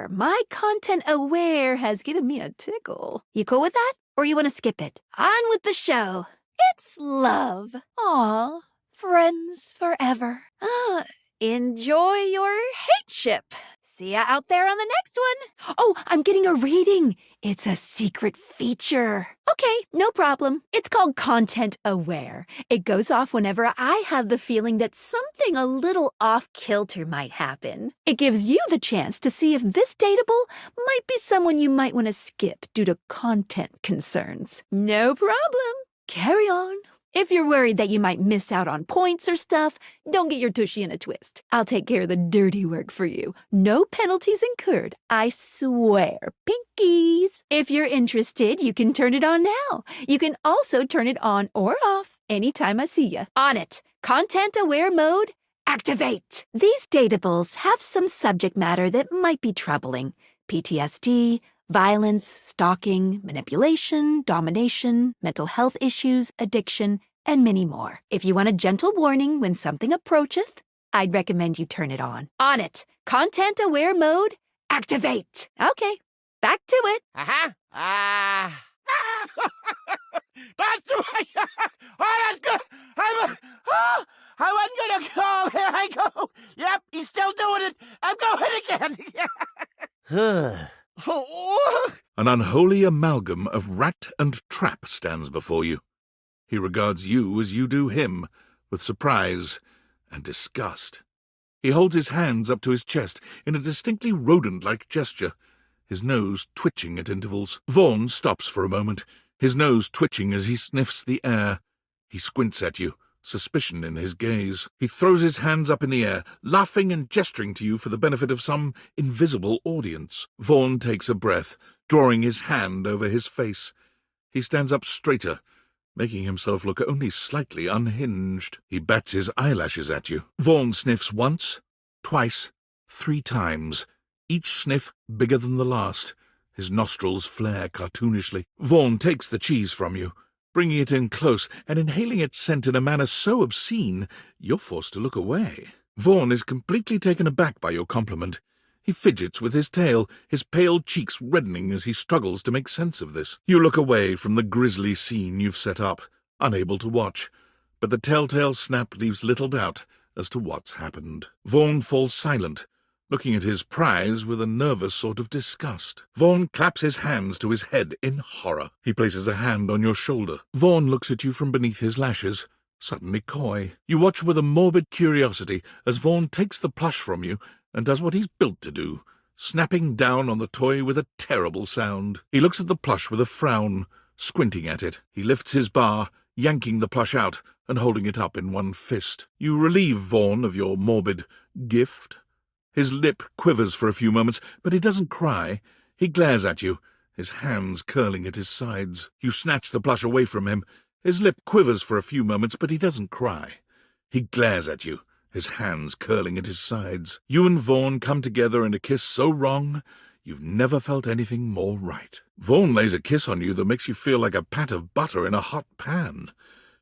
there. My content aware has given me a tickle. You cool with that? Or you want to skip it? On with the show. It's love. Aw, friends forever. Enjoy your hate ship. See ya out there on the next one. Oh, I'm getting a reading. It's a secret feature. Okay, no problem. It's called Content Aware. It goes off whenever I have the feeling that something a little off-kilter might happen. It gives you the chance to see if this dateable might be someone you might want to skip due to content concerns. No problem. Carry on. If you're worried that you might miss out on points or stuff, don't get your tushy in a twist. I'll take care of the dirty work for you. No penalties incurred, I swear. Pinkies! If you're interested, you can turn it on now. You can also turn it on or off anytime I see you. On it. Content aware mode, activate. These dateables have some subject matter that might be troubling. PTSD, violence, stalking, manipulation, domination, mental health issues, addiction, and many more. If you want a gentle warning when something approacheth, I'd recommend you turn it on. On it. Content aware mode, activate. Okay, back to it. That's the way. Oh, that's good. I wasn't gonna go. Here I go. Yep, he's still doing it. I'm going again. An unholy amalgam of rat and trap stands before you. He regards you as you do him, with surprise and disgust. He holds his hands up to his chest in a distinctly rodent-like gesture, his nose twitching at intervals. Vaughn stops for a moment, his nose twitching as he sniffs the air. He squints at you, suspicion in his gaze. He throws his hands up in the air, laughing and gesturing to you for the benefit of some invisible audience. Vaughn takes a breath, drawing his hand over his face. He stands up straighter, making himself look only slightly unhinged. He bats his eyelashes at you. Vaughn sniffs once, twice, 3 times, each sniff bigger than the last. His nostrils flare cartoonishly. Vaughn takes the cheese from you, bringing it in close and inhaling its scent in a manner so obscene you're forced to look away. Vaughn is completely taken aback by your compliment. He fidgets with his tail, his pale cheeks reddening as he struggles to make sense of this. You look away from the grisly scene you've set up, unable to watch, but the telltale snap leaves little doubt as to what's happened. Vaughn falls silent, looking at his prize with a nervous sort of disgust. Vaughn claps his hands to his head in horror. He places a hand on your shoulder. Vaughn looks at you from beneath his lashes, suddenly coy. You watch with a morbid curiosity as Vaughn takes the plush from you and does what he's built to do, snapping down on the toy with a terrible sound. He looks at the plush with a frown, squinting at it. He lifts his bar, yanking the plush out and holding it up in one fist. You relieve Vaughn of your morbid gift. His lip quivers for a few moments, but he doesn't cry. He glares at you, his hands curling at his sides. You snatch the plush away from him. His lip quivers for a few moments, but he doesn't cry. He glares at you, his hands curling at his sides. You and Vaughn come together in a kiss so wrong, you've never felt anything more right. Vaughn lays a kiss on you that makes you feel like a pat of butter in a hot pan.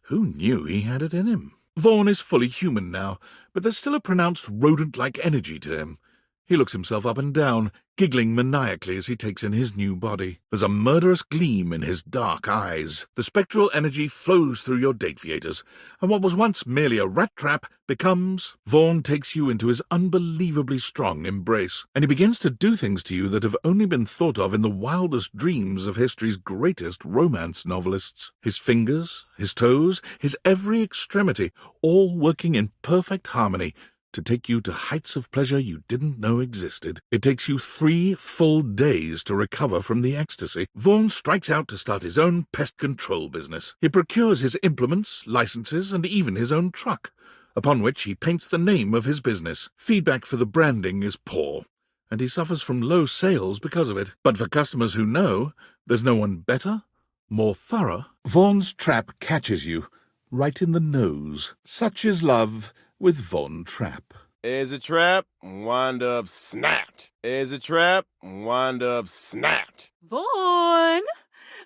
Who knew he had it in him? Vaughn is fully human now, but there's still a pronounced rodent-like energy to him. He looks himself up and down, giggling maniacally as he takes in his new body. There's a murderous gleam in his dark eyes. The spectral energy flows through your date theaters, and what was once merely a rat trap becomes... Vaughn takes you into his unbelievably strong embrace, and he begins to do things to you that have only been thought of in the wildest dreams of history's greatest romance novelists. His fingers, his toes, his every extremity, all working in perfect harmony, to take you to heights of pleasure you didn't know existed. It takes you 3 full days to recover from the ecstasy. Vaughn strikes out to start his own pest control business. He procures his implements, licenses, and even his own truck, upon which he paints the name of his business. Feedback for the branding is poor, and he suffers from low sales because of it. But for customers who know, there's no one better, more thorough. Vaughn's Trapp catches you right in the nose. Such is love with Vaughn Trapp. Is a trap, wind up, snapped. Is a trap, wind up, snapped. Vaughn!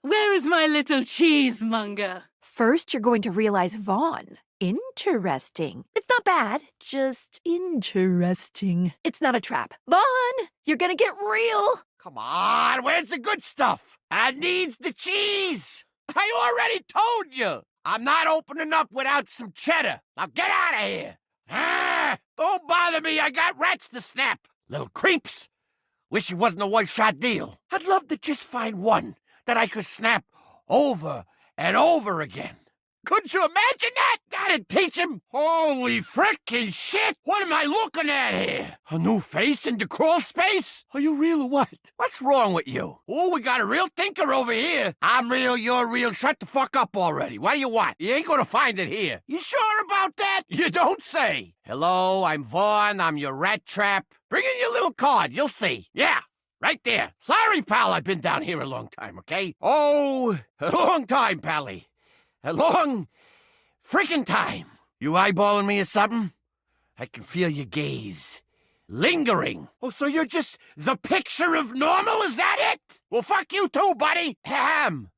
Where is my little cheesemonger? First, you're going to realize Vaughn Interesting. It's not bad, just interesting. It's not a trap. Vaughn, you're gonna get real. Come on, where's the good stuff? I needs the cheese. I already told you. I'm not opening up without some cheddar. Now get out of here. Don't bother me. I got rats to snap. Little creeps. Wish it wasn't a one-shot deal. I'd love to just find one that I could snap over and over again. Could you imagine that? That'd teach him. Holy frickin' shit! What am I looking at here? A new face in the crawl space? Are you real or what? What's wrong with you? Oh, we got a real thinker over here. I'm real, you're real. Shut the fuck up already. What do you want? You ain't gonna find it here. You sure about that? You don't say. Hello, I'm Vaughn. I'm your rat trap. Bring in your little card. You'll see. Yeah. Right there. Sorry, pal, I've been down here a long time, okay? Oh, a long time, pally. A long freaking time. You eyeballing me or something? I can feel your gaze. Lingering. Oh, so you're just the picture of normal? Is that it? Well, fuck you too, buddy. Ham.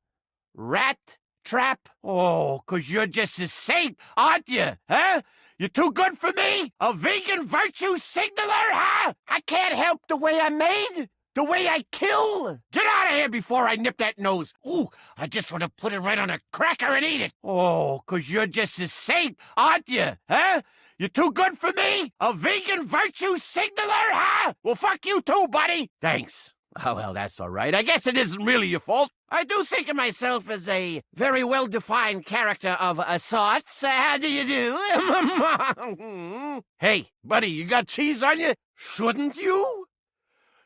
Rat trap? Oh, 'cause you're just a saint, aren't you? Huh? You're too good for me? A vegan virtue signaler, huh? I can't help the way I'm made. The way I kill? Get out of here before I nip that nose. Ooh, I just want to put it right on a cracker and eat it. Oh, 'cause you're just a saint, aren't you? Huh? You're too good for me? A vegan virtue signaler, huh? Well, fuck you too, buddy. Thanks. Oh, well, that's all right. I guess it isn't really your fault. I do think of myself as a very well-defined character of sorts. How do you do? Hey, buddy, you got cheese on you? Shouldn't you?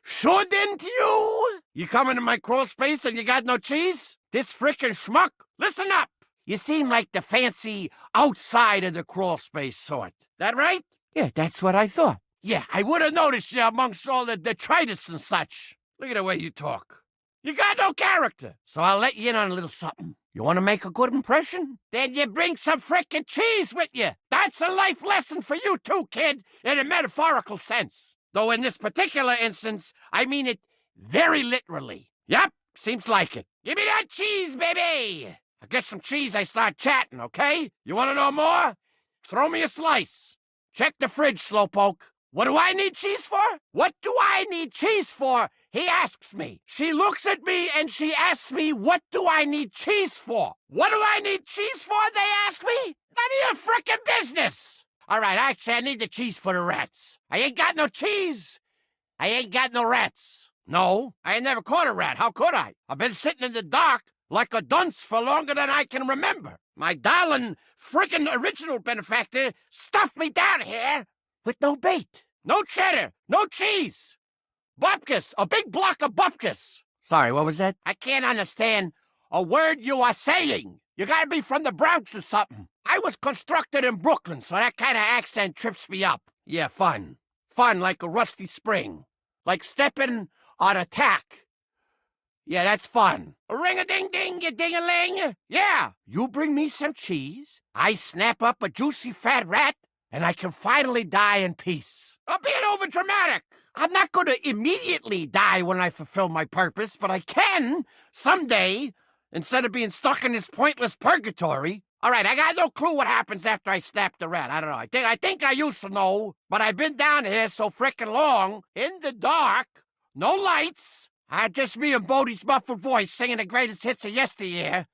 Shouldn't you? You come into my crawl space and you got no cheese? This frickin' schmuck? Listen up. You seem like the fancy outside of the crawl space sort. That right? Yeah, that's what I thought. Yeah, I would have noticed you amongst all the detritus and such. Look at the way you talk. You got no character. So I'll let you in on a little something. You want to make a good impression? Then you bring some frickin' cheese with you. That's a life lesson for you too, kid, in a metaphorical sense. Though in this particular instance, I mean it very literally. Yep, seems like it. Give me that cheese, baby! I get some cheese, I start chatting, okay? You want to know more? Throw me a slice. Check the fridge, slowpoke. What do I need cheese for? What do I need cheese for? He asks me. She looks at me and she asks me, what do I need cheese for? What do I need cheese for, they ask me? None of your frickin' business! All right, actually, I need the cheese for the rats. I ain't got no cheese. I ain't got no rats. No, I ain't never caught a rat. How could I? I've been sitting in the dark like a dunce for longer than I can remember. My darling, frickin' original benefactor stuffed me down here with no bait, no cheddar, no cheese. Bupkis, a big block of bupkis. Sorry, what was that? I can't understand a word you are saying. You gotta be from the Bronx or something. I was constructed in Brooklyn, so that kind of accent trips me up. Yeah, fun. Fun like a rusty spring. Like stepping on a tack. Yeah, that's fun. Ring-a-ding-ding, you ding-a-ling. Yeah, you bring me some cheese, I snap up a juicy fat rat, and I can finally die in peace. I'm being overdramatic. I'm not going to immediately die when I fulfill my purpose, but I can, someday, instead of being stuck in this pointless purgatory. All right, I got no clue what happens after I snap the rat. I don't know. I think I used to know, but I've been down here so frickin' long, in the dark, no lights. Just me and Bodie's muffled voice singing the greatest hits of yesteryear.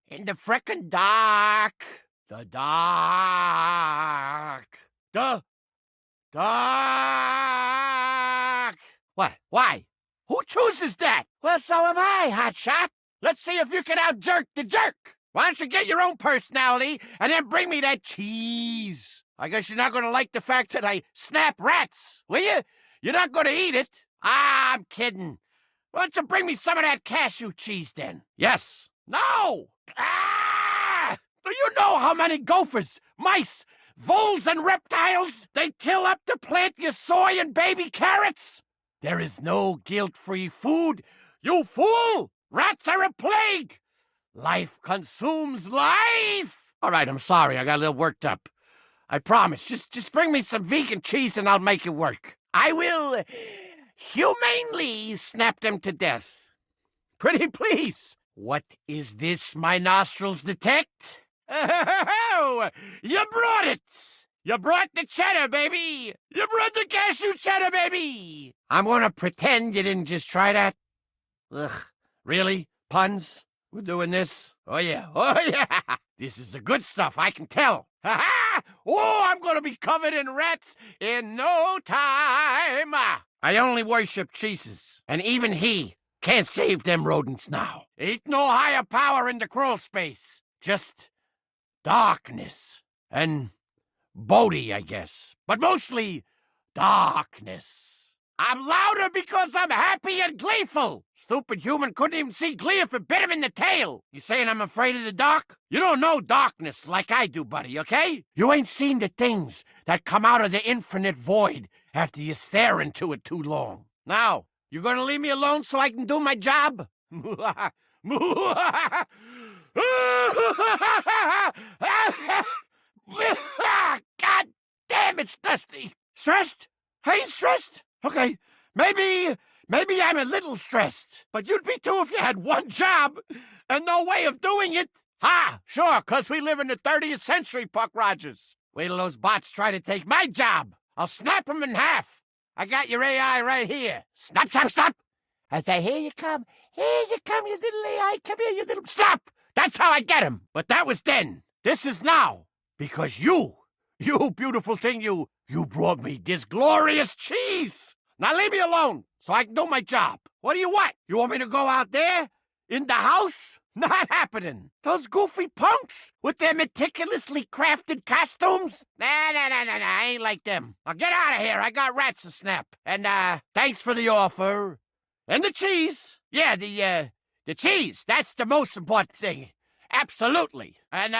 In the frickin' dark. The dark. The dark. What? Why? Who chooses that? Well, so am I, hotshot. Let's see if you can out-jerk the jerk. Why don't you get your own personality and then bring me that cheese? I guess you're not going to like the fact that I snap rats, will you? You're not going to eat it. Ah, I'm kidding. Why don't you bring me some of that cashew cheese then? Yes. No. Ah! Do you know how many gophers, mice, voles, and reptiles they till up to plant your soy and baby carrots? There is no guilt-free food, you fool! Rats are a plague! Life consumes life! All right, I'm sorry. I got a little worked up. I promise. Just bring me some vegan cheese and I'll make it work. I will humanely snap them to death. Pretty please. What is this my nostrils detect? Oh, you brought it! You brought the cheddar, baby! You brought the cashew cheddar, baby! I'm gonna pretend you didn't just try that. Ugh, really? Puns? We're doing this? Oh yeah, oh yeah! This is the good stuff, I can tell. Ha-ha! Oh, I'm gonna be covered in rats in no time! I only worship Jesus, and even he can't save them rodents now. Ain't no higher power in the crawl space. Just darkness and Bodhi, I guess. But mostly darkness. I'm louder because I'm happy and gleeful. Stupid human couldn't even see glee if it bit him in the tail. You saying I'm afraid of the dark? You don't know darkness like I do, buddy, okay? You ain't seen the things that come out of the infinite void after you stare into it too long. Now, you gonna leave me alone so I can do my job? God damn, it's dusty. Stressed? I ain't stressed. Okay, maybe I'm a little stressed. But you'd be too if you had one job and no way of doing it. Ha, sure, 'cause we live in the 30th century, Puck Rogers. Wait till those bots try to take my job. I'll snap them in half. I got your AI right here. Snap, snap, snap. I say, here you come, you little AI. Come here, you little... Stop! That's how I get him. But that was then. This is now. Because you beautiful thing, you brought me this glorious cheese. Now leave me alone so I can do my job. What do you want? You want me to go out there? In the house? Not happening. Those goofy punks with their meticulously crafted costumes? Nah, I ain't like them. Now get out of here. I got rats to snap. And, thanks for the offer. And the cheese. Yeah, the cheese. That's the most important thing. Absolutely. And,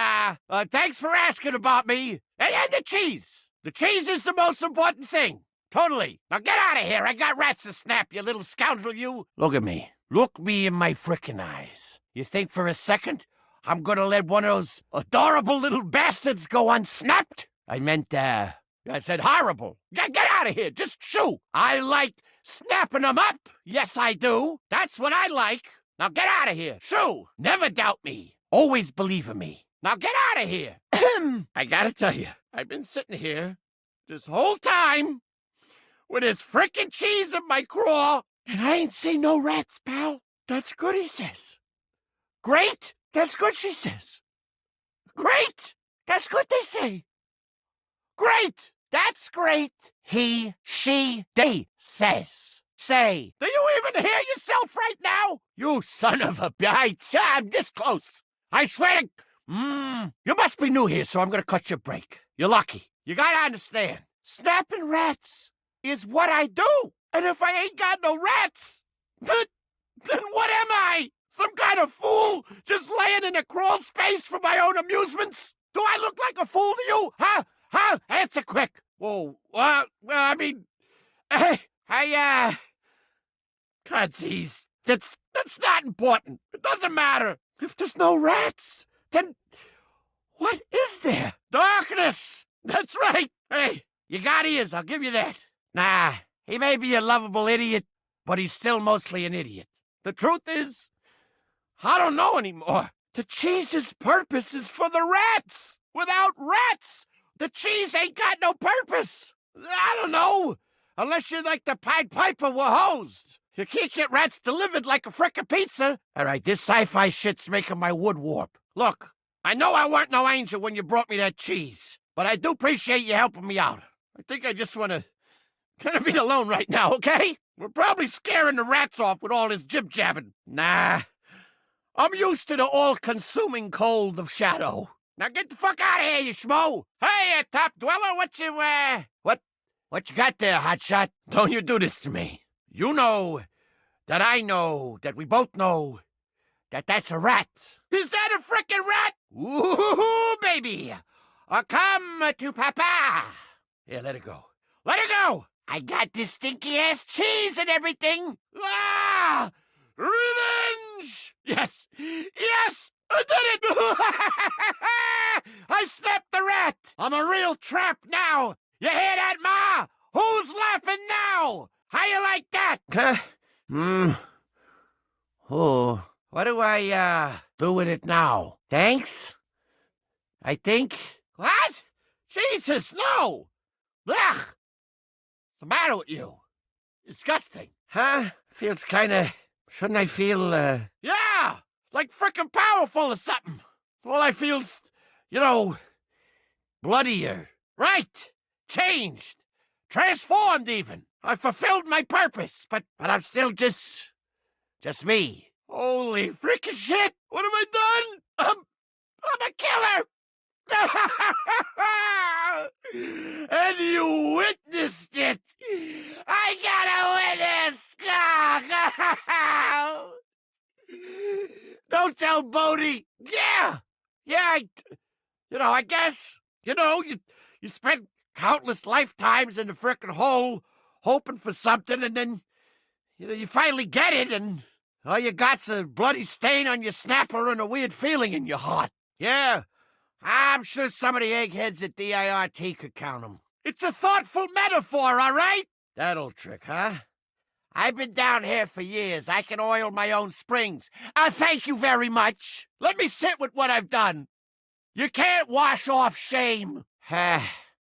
thanks for asking about me. And the cheese. The cheese is the most important thing. Totally. Now get out of here. I got rats to snap, you little scoundrel, you. Look at me. Look me in my frickin' eyes. You think for a second I'm gonna let one of those adorable little bastards go unsnapped? I meant, I said horrible. Get out of here. Just shoo. I like snapping them up. Yes, I do. That's what I like. Now get out of here. Shoo. Never doubt me. Always believe in me. Now get out of here. I gotta tell you, I've been sitting here this whole time with this frickin' cheese in my craw, and I ain't seen no rats, pal. That's good, he says. Great. That's good, she says. Great. That's good, they say. Great. That's great. He, she, they says. Say. Do you even hear yourself right now? You son of a bitch. I'm this close. I swear to... You must be new here, so I'm gonna cut your break. You're lucky. You gotta understand. Snapping rats is what I do. And if I ain't got no rats, then what am I? Some kind of fool just laying in a crawl space for my own amusements? Do I look like a fool to you? Huh? Answer quick. Whoa, well, I mean, God, geez, that's not important. It doesn't matter. If there's no rats, then what is there? Darkness. That's right. Hey, you got ears, I'll give you that. Nah, he may be a lovable idiot, but he's still mostly an idiot. The truth is, I don't know anymore. The cheese's purpose is for the rats. Without rats, the cheese ain't got no purpose. I don't know. Unless you're like the Pied Piper were hosed. You can't get rats delivered like a frickin' pizza. All right, this sci-fi shit's making my wood warp. Look, I know I weren't no angel when you brought me that cheese, but I do appreciate you helping me out. I think I just want to kind of be alone right now, okay? We're probably scaring the rats off with all this jib-jabbing. Nah, I'm used to the all-consuming cold of shadow. Now get the fuck out of here, you schmo! Hey, top dweller, what you got there, hotshot? Don't you do this to me. You know that I know that we both know that that's a rat. Is that a frickin' rat? Ooh, baby! Come to papa! Here, let it go. Let it go! I got this stinky-ass cheese and everything! Ah! Revenge! Yes! Yes! I did it! I snapped the rat! I'm a real trap now! You hear that, Ma? Who's laughing now? How you like that? Oh, what do I, do with it now? Thanks? I think. What? Jesus, no! Ugh! What's the matter with you? Disgusting. Huh? Feels kinda... Shouldn't I feel, Yeah! Like frickin' powerful or something. All I feel's, bloodier. Right! Changed. Transformed, even. I fulfilled my purpose, but I'm still just me. Holy frickin' shit! What have I done? I'm a killer! And you witnessed it! I got a witness! Don't tell Bodie! Yeah, I guess, you spent countless lifetimes in the frickin' hole hoping for something, and then, you finally get it, and all you got's a bloody stain on your snapper and a weird feeling in your heart. Yeah, I'm sure some of the eggheads at DIRT could count 'em. It's a thoughtful metaphor, all right? That old trick, huh? I've been down here for years. I can oil my own springs. Thank you very much. Let me sit with what I've done. You can't wash off shame.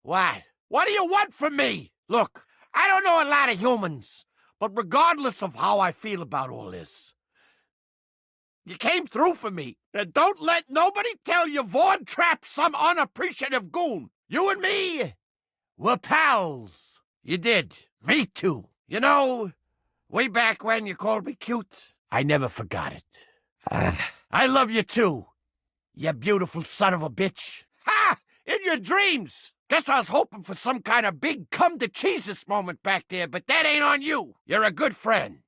What? What do you want from me? Look, I don't know a lot of humans, but regardless of how I feel about all this, you came through for me. And don't let nobody tell you Vaughn Trapp some unappreciative goon. You and me, we're pals. You did. Me too. Way back when you called me cute, I never forgot it. I love you too, you beautiful son of a bitch. Ha! In your dreams! Guess I was hoping for some kind of big come-to-Jesus moment back there, but that ain't on you. You're a good friend.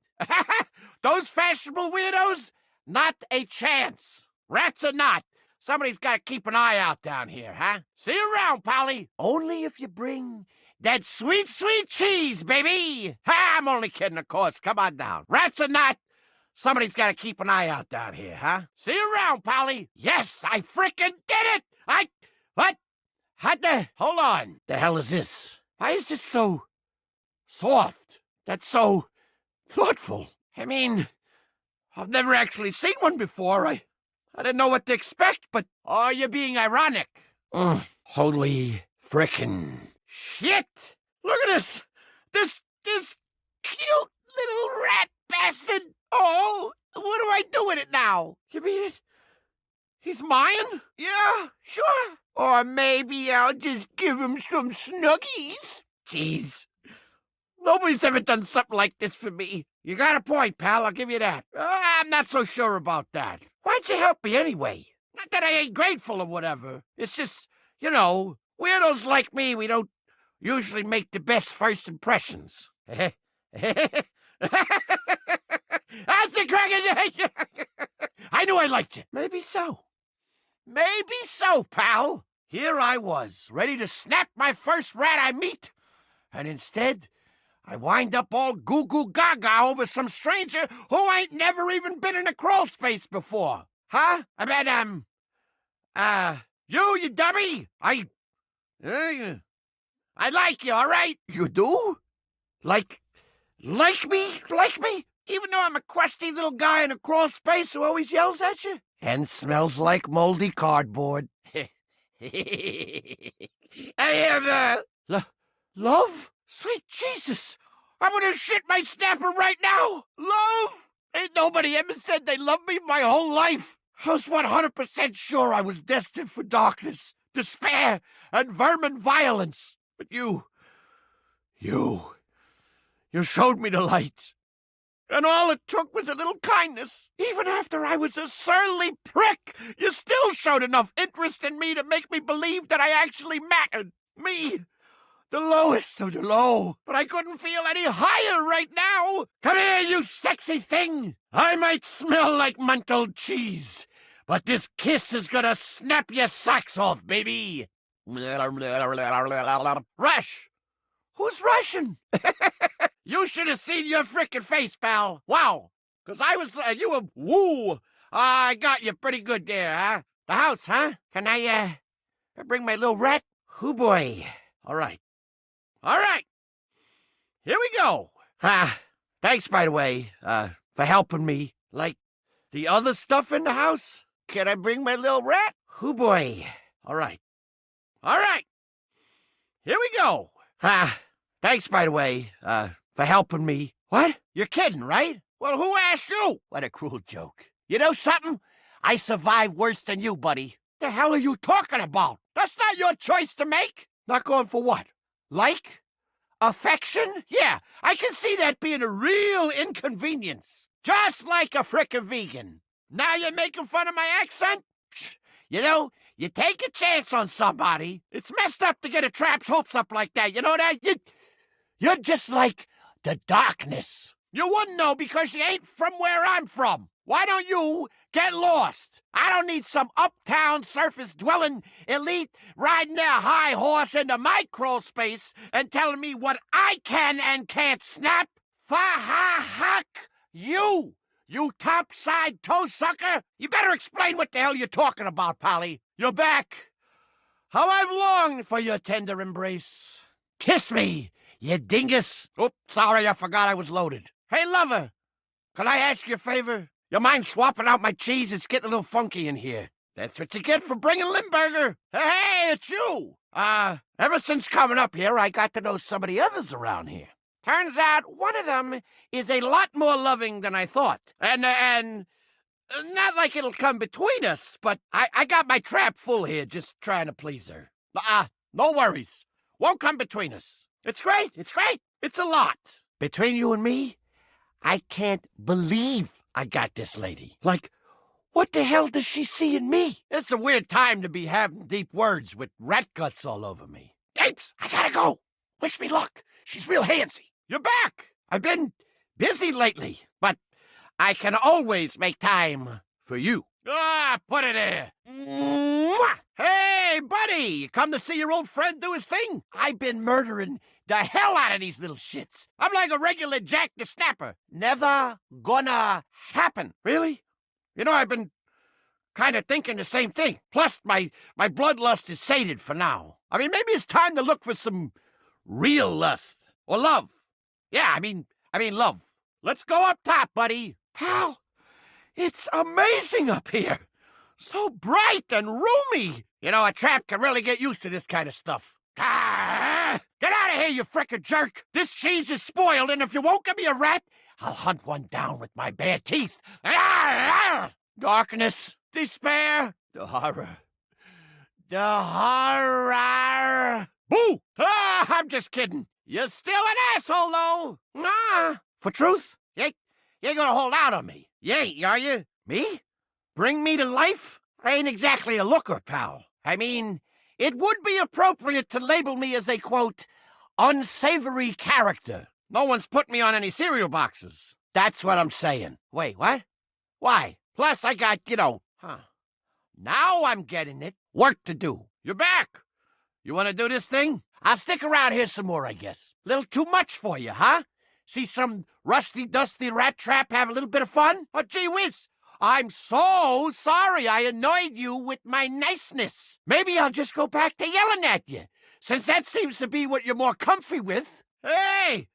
Those fashionable weirdos? Not a chance. Rats or not, somebody's got to keep an eye out down here, huh? See you around, Polly. Only if you bring that sweet, sweet cheese, baby. Ha, I'm only kidding, of course. Come on down. Rats or not, somebody's got to keep an eye out down here, huh? See you around, Polly. Yes, I frickin' did it. What? Hold on. The hell is this? Why is this so soft? That's so thoughtful. I mean, I've never actually seen one before. I didn't know what to expect, but... Oh, you're being ironic. Holy frickin' shit! Look at this! This cute little rat bastard! Oh, what do I do with it now? You mean he's mine? Yeah, sure. Or maybe I'll just give him some snuggies. Jeez. Nobody's ever done something like this for me. You got a point, pal. I'll give you that. I'm not so sure about that. Why'd you help me anyway? Not that I ain't grateful or whatever. It's just, weirdos like me, we don't usually make the best first impressions. That's the crack. I knew I liked you. Maybe so. Maybe so, pal. Here I was, ready to snap my first rat I meet. And instead, I wind up all goo-goo gaga over some stranger who ain't never even been in a crawl space before. Huh? You dummy! I like you, all right? You do? Like me? Even though I'm a crusty little guy in a crawl space who always yells at you? And smells like moldy cardboard. I am, love? Sweet Jesus! I'm gonna shit my snapper right now! Love? Ain't nobody ever said they loved me my whole life. I was 100% sure I was destined for darkness, despair, and vermin violence. But you showed me the light. And all it took was a little kindness. Even after I was a surly prick, you still showed enough interest in me to make me believe that I actually mattered. Me, the lowest of the low. But I couldn't feel any higher right now. Come here, you sexy thing. I might smell like month-old cheese, but this kiss is gonna snap your socks off, baby. Rush! Who's Russian? You should have seen your frickin' face, pal. Wow. 'Cause I was, you were, woo. I got you pretty good there, huh? The house, huh? Can I bring my little rat? Hoo boy. All right. Here we go. Thanks, by the way, for helping me. Like the other stuff in the house. Can I bring my little rat? Hoo boy. All right. All right. Here we go. Thanks, by the way, for helping me. What? You're kidding, right? Well, who asked you? What a cruel joke. You know something? I survived worse than you, buddy. The hell are you talking about? That's not your choice to make. Not going for what? Like? Affection? Yeah, I can see that being a real inconvenience. Just like a frickin' vegan. Now you're making fun of my accent? You know, you take a chance on somebody. It's messed up to get a trap's hopes up like that. You know that? You're just like the darkness. You wouldn't know because you ain't from where I'm from. Why don't you get lost? I don't need some uptown surface-dwelling elite riding their high horse into my crawl space and telling me what I can and can't snap. Fa-ha-huck you! You topside toe sucker! You better explain what the hell you're talking about, Polly. You're back. How I've longed for your tender embrace. Kiss me, you dingus. Oops, sorry, I forgot I was loaded. Hey, lover, can I ask you a favor? You mind swapping out my cheese? It's getting a little funky in here. That's what you get for bringing Limburger. Hey, it's you. Ever since coming up here, I got to know some of the others around here. Turns out one of them is a lot more loving than I thought. And not like it'll come between us, but I got my trap full here just trying to please her. No worries. Won't come between us. It's great. It's great. It's a lot. Between you and me, I can't believe I got this lady. Like, what the hell does she see in me? It's a weird time to be having deep words with rat guts all over me. Apes, I gotta go. Wish me luck. She's real handsy. You're back. I've been busy lately, but I can always make time for you. Put it there. Mwah! Hey, buddy, you come to see your old friend do his thing? I've been murdering the hell out of these little shits. I'm like a regular Jack the Snapper. Never gonna happen. Really? You know, I've been kind of thinking the same thing. Plus, my bloodlust is sated for now. I mean, maybe it's time to look for some real lust. Or love. Yeah, I mean love. Let's go up top, buddy. Pal, it's amazing up here. So bright and roomy. You know, a trap can really get used to this kind of stuff. Get out of here, you frickin' jerk. This cheese is spoiled, and if you won't give me a rat, I'll hunt one down with my bare teeth. Darkness, despair, the horror. The horror. Boo! I'm just kidding. You're still an asshole, though. For truth, you ain't gonna hold out on me. You ain't, are you? Me? Bring me to life? I ain't exactly a looker, pal. I mean, it would be appropriate to label me as a, quote, unsavory character. No one's put me on any cereal boxes. That's what I'm saying. Wait, what? Why? Plus, I got, Now I'm getting it. Work to do. You're back. You want to do this thing? I'll stick around here some more, I guess. Little too much for you, huh? See some rusty, dusty rat trap have a little bit of fun? Oh, gee whiz. I'm so sorry I annoyed you with my niceness. Maybe I'll just go back to yelling at you, since that seems to be what you're more comfy with. Hey,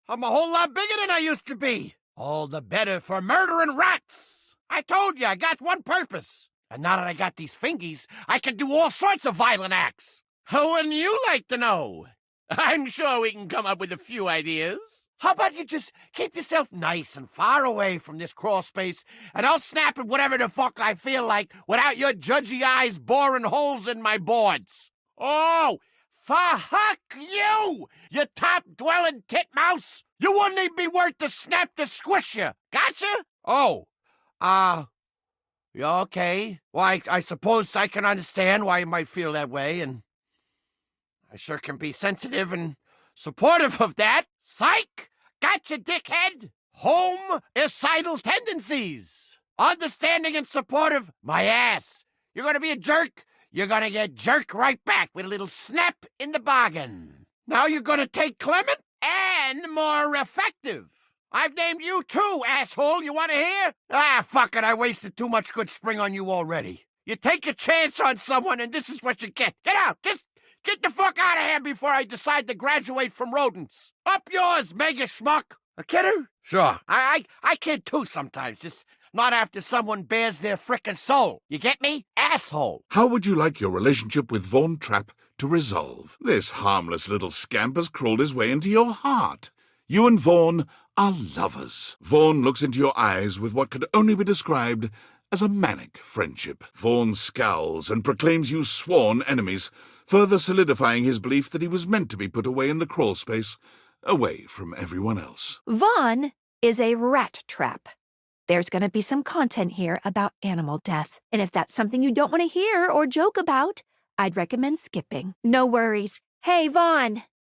I'm a whole lot bigger than I used to be. All the better for murdering rats. I told you I got one purpose. And now that I got these fingies, I can do all sorts of violent acts. Wouldn't you like to know? I'm sure we can come up with a few ideas. How about you just keep yourself nice and far away from this crawl space, and I'll snap at whatever the fuck I feel like without your judgy eyes boring holes in my boards. Oh, fuck you, you top-dwelling titmouse. You wouldn't even be worth the snap to squish you. Gotcha? Oh, yeah, okay. Well, I suppose I can understand why you might feel that way, and I sure can be sensitive and supportive of that. Psych! Gotcha, dickhead! Homicidal tendencies. Understanding and supportive, my ass. You're gonna be a jerk, you're gonna get jerked right back with a little snap in the bargain. Now you're gonna take Clement and more effective. I've named you too, asshole. You wanna hear? Fuck it, I wasted too much good spring on you already. You take a chance on someone and this is what you get. Get out! Just get the fuck out of here before I decide to graduate from rodents. Up yours, mega schmuck. A kidder? Sure. I kid too sometimes. Just Not after someone bears their frickin' soul. You get me? Asshole. How would you like your relationship with Vaughn Trapp to resolve? This harmless little scamp has crawled his way into your heart. You and Vaughn are lovers. Vaughn looks into your eyes with what could only be described as a manic friendship. Vaughn scowls and proclaims you sworn enemies, further solidifying his belief that he was meant to be put away in the crawl space, away from everyone else. Vaughn is a rat trap. There's going to be some content here about animal death, and if that's something you don't want to hear or joke about, I'd recommend skipping. No worries. Hey, Vaughn,